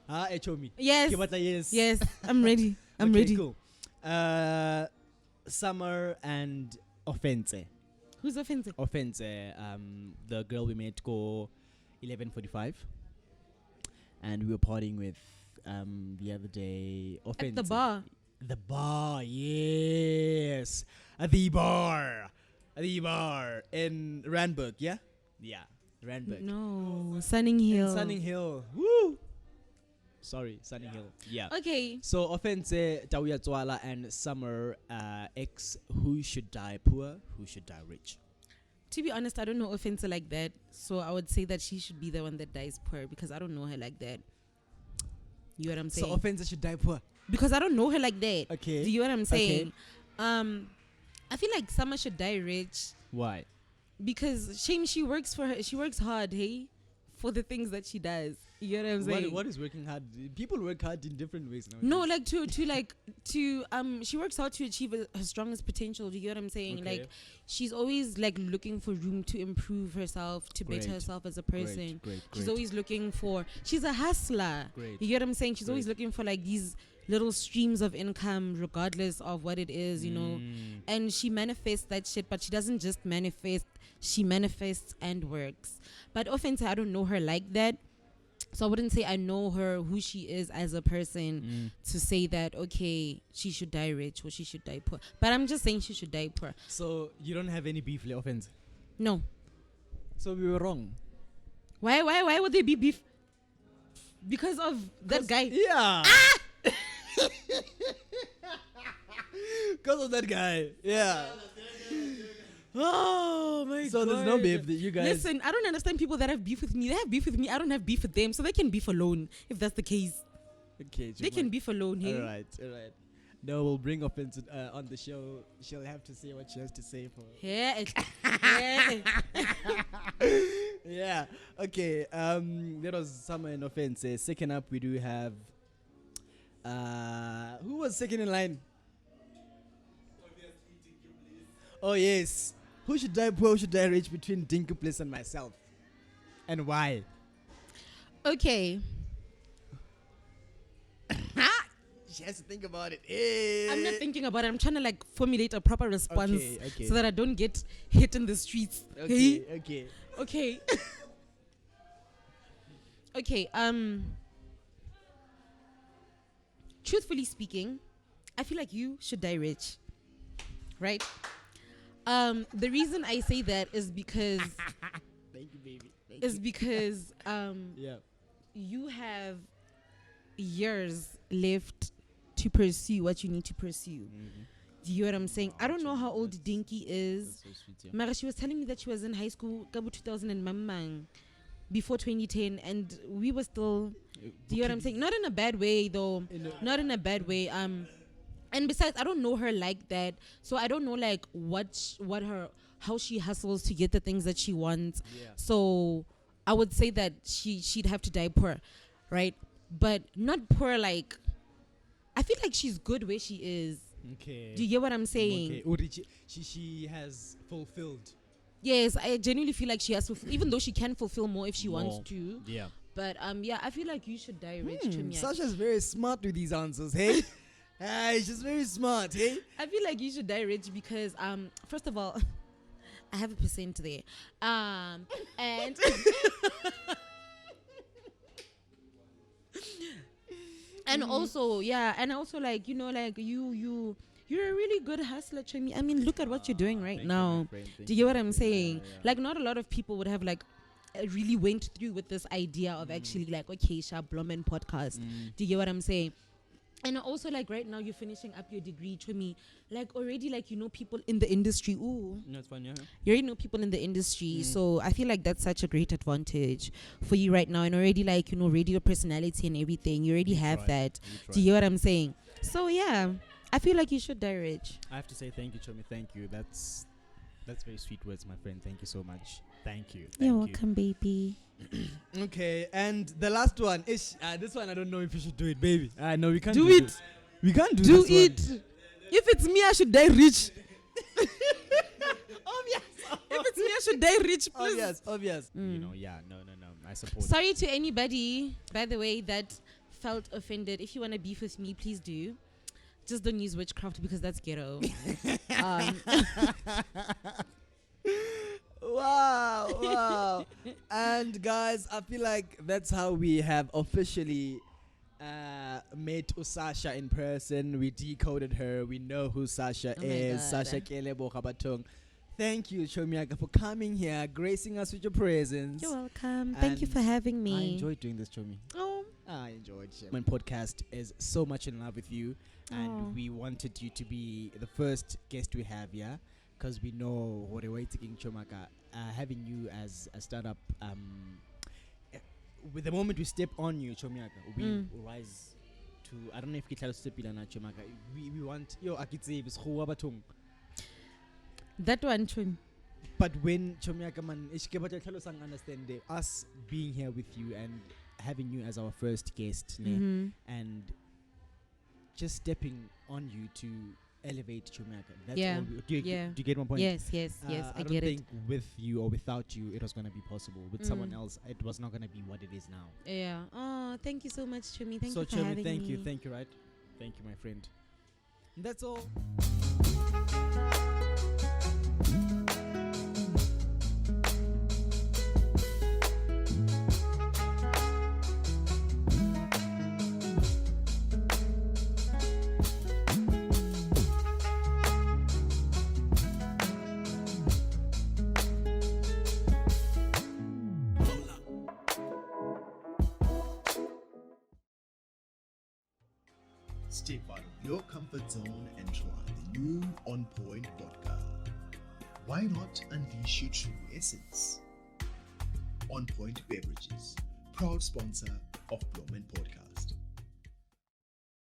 Echomi. Yes. Yes. Yes. I'm ready. I'm ready. Cool. Summer and Offense. Who's Offense? Offense. The girl we met go 11:45. and we were partying with the other day. At the bar. The bar, yes. At the bar. In Randburg, yeah? Yeah, Randburg. No, Sunning Hill. In Sunning Hill. Woo! Sorry, Sunning Hill. Yeah. Okay. So, offense, Tawia Tswala and Summer X, who should die poor, who should die rich? To be honest, I don't know offense like that. So I would say that she should be the one that dies poor because I don't know her like that. You know what I'm saying? So, offense should die poor. Because I don't know her like that. Okay. Do you know what I'm saying? Okay. I feel like Summer should die rich. Why? Because she works for her. She works hard, hey, for the things that she does. You know what I'm saying? What is working hard? People work hard in different ways now. No, like to she works hard to achieve her strongest potential. Do you get what I'm saying? Okay. Like she's always like looking for room to improve herself, to better herself as a person. Great. She's always looking for. She's a hustler. Great. You get what I'm saying? She's always looking for like these little streams of income, regardless of what it is, you know. And she manifests that shit, but she doesn't just manifest. She manifests and works. But often I don't know her like that. So I wouldn't say I know her, who she is as a person, to say that, okay, she should die rich or she should die poor. But I'm just saying she should die poor. So you don't have any beef, offense? No. So we were wrong. Why would they be beef? Because of that guy. Yeah. Because of that guy. Yeah. Oh my god. So there's no beef that you guys. Listen, I don't understand people that have beef with me. They have beef with me. I don't have beef with them. So they can beef alone if that's the case. Okay. They can beef alone, hey? All right. No, we'll bring offense on the show. She'll have to say what she has to say for. Yeah. Yeah. Okay. There was Summer in offense. Second up, we do have. Who was second in line? Oh yes. Who should die poor? Who should die rich between Dinkabliss and myself? And why? Okay. She has to think about it. I'm not thinking about it. I'm trying to like formulate a proper response Okay. so that I don't get hit in the streets. Okay. Okay. Okay. Truthfully speaking, I feel like you should die rich. Right? The reason I say that is because Thank you, baby. because Yeah. you have years left to pursue what you need to pursue. Do you know what I'm saying? I don't know how old Dinky is. That's so sweet, yeah. Mara, she was telling me that she was in high school, Kabu 2000 and Mamang, before 2010, and we were still. Do you know what I'm saying? Not in a bad way, though. Not in a bad way. And besides, I don't know her like that, so I don't know like how she hustles to get the things that she wants. Yeah. So I would say that she'd have to die poor, right? But not poor like. I feel like she's good where she is. Okay. Do you get what I'm saying? Okay. She has fulfilled. Yes, I genuinely feel like she has to, even though she can fulfill more if she wants to. Yeah. But yeah, I feel like you should die rich. Chumia. Sasha's very smart with these answers, hey? She's very smart, hey? I feel like you should die rich because first of all, I have a percent there. And and also like, you know, like you're a really good hustler, Chumi. I mean, look at what you're doing right now. Do you get what I'm saying? Yeah. Like, not a lot of people would have like really went through with this idea of actually like, okay, Sha Blomen podcast. Do you get what I'm saying? And also, like, right now you're finishing up your degree, Chumi. Like, already, like, you know people in the industry. Ooh. That's fun, yeah. You already know people in the industry. So I feel like that's such a great advantage for you right now. And already, like, you know, radio personality and everything. You already have that. Do you hear what I'm saying? So, yeah, I feel like you should die rich. I have to say thank you, Chomi. Thank you. That's very sweet words, my friend. Thank you so much. Thank you. You're welcome, baby. Okay, and the last one is this one. I don't know if you should do it, baby. No, we can't Do it. This. We can't do Do this it. If it's me, I should die rich. Obvious. If it's me, I should die rich, please. Obvious. You know, yeah. No. I support. Sorry to anybody, by the way, that felt offended. If you want to beef with me, please do. Just don't use witchcraft because that's ghetto. Wow. And guys, I feel like that's how we have officially met Sasha in person. We decoded her. We know who Sasha is. Sasha Kelebo Kabatong. Thank you, Chomiaka, for coming here, gracing us with your presence. You're welcome. Thank you for having me. I enjoyed doing this, Chomi. Oh, I enjoyed it. My podcast is so much in love with you, and we wanted you to be the first guest we have here, because we know what we're waiting, Chomaka. Having you as a startup, with the moment we step on you, Chomiaka, we rise to. I don't know if you can step in Chomaka. We want yo akitse bishuwa batung. That one, Chum. But when Chomiaka man, understand us being here with you and having you as our first guest, and just stepping on you to elevate Chomiaka. That's all do you get my point? Yes, I don't get think with you or without you it was going to be possible. With someone else it was not going to be what it is now. Yeah. Oh, thank you so much, Chumi. Thank you for having me. Thank you, right? Thank you, my friend. And that's all. Step out of your comfort zone and try the new On Point vodka. Why not unleash your true essence? On Point Beverages, proud sponsor of Podcast.